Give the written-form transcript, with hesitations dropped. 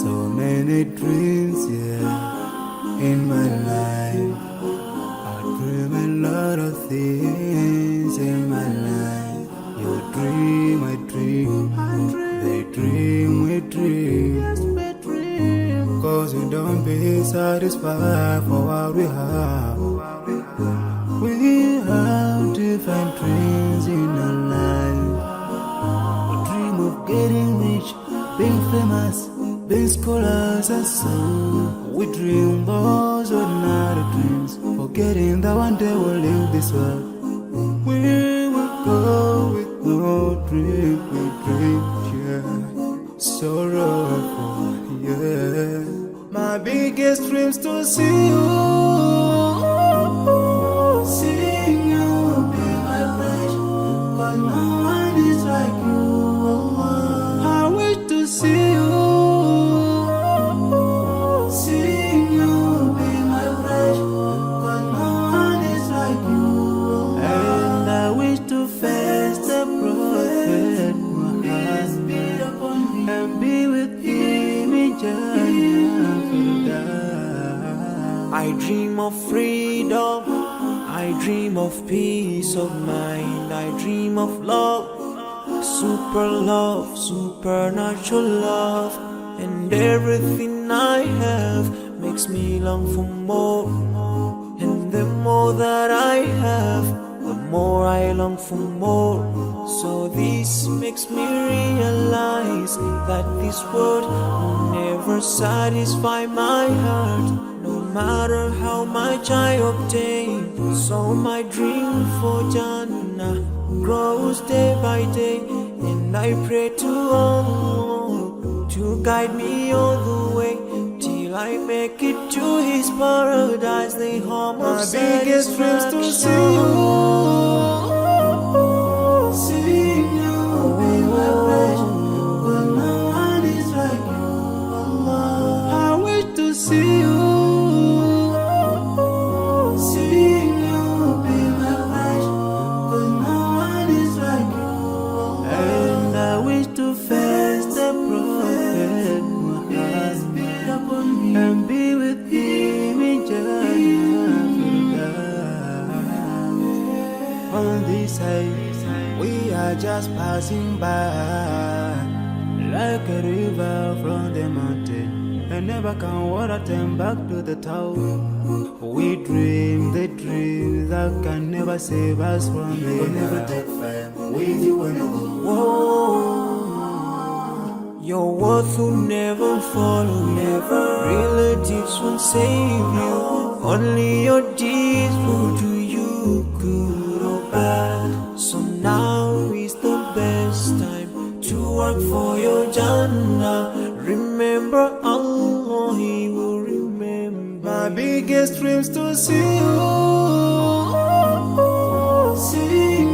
So many dreams, yeah, in my life. I dream a lot of things in my life. You dream, I dream. They dream, we dream. Cause we don't be satisfied for what we have. We have different dreams in our life. We dream of getting rich, being famous, being scholars and so. We dream those ordinary dreams, forgetting that one day we'll leave this world. We will go with no dream, we dream, yeah. Sorrowful, yeah. My biggest dreams to see you, seeing you be my pledge. Cause no one is like you, I wish to see you, seeing you be my pledge. Cause no one is like you, and I wish to face the prophet Muhammad and be with him in Jannah. I dream of freedom, I dream of peace of mind, I dream of love, supernatural love, and everything I have makes me long for more. And the more that I have, the more I long for more. So this makes me realize that this world will never satisfy my heart, no matter how much I obtain. So my dream for Jannah grows day by day, and I pray to Allah to guide me all the way till I make it to His paradise, the home of my biggest dreams to see you, seeing you be my pledge. But no one is like you, Allah. I wish to see you, seeing you be my pledge. But no one is like you, Allah. And I wish to face the prophet Muhammad and be with him in Jannah. On this side, we are just passing by, like a river from the mountain, and never can water turn back to the town. We dream the dreams that can never save us from it. We'll never take fire with you when you go. Whoa. Your words will never follow, never. Relatives won't save you, only your deeds will do you good or bad. So now is the best time to work for your Jannah. Remember Allah, He will remember. My biggest dreams to see you, seeing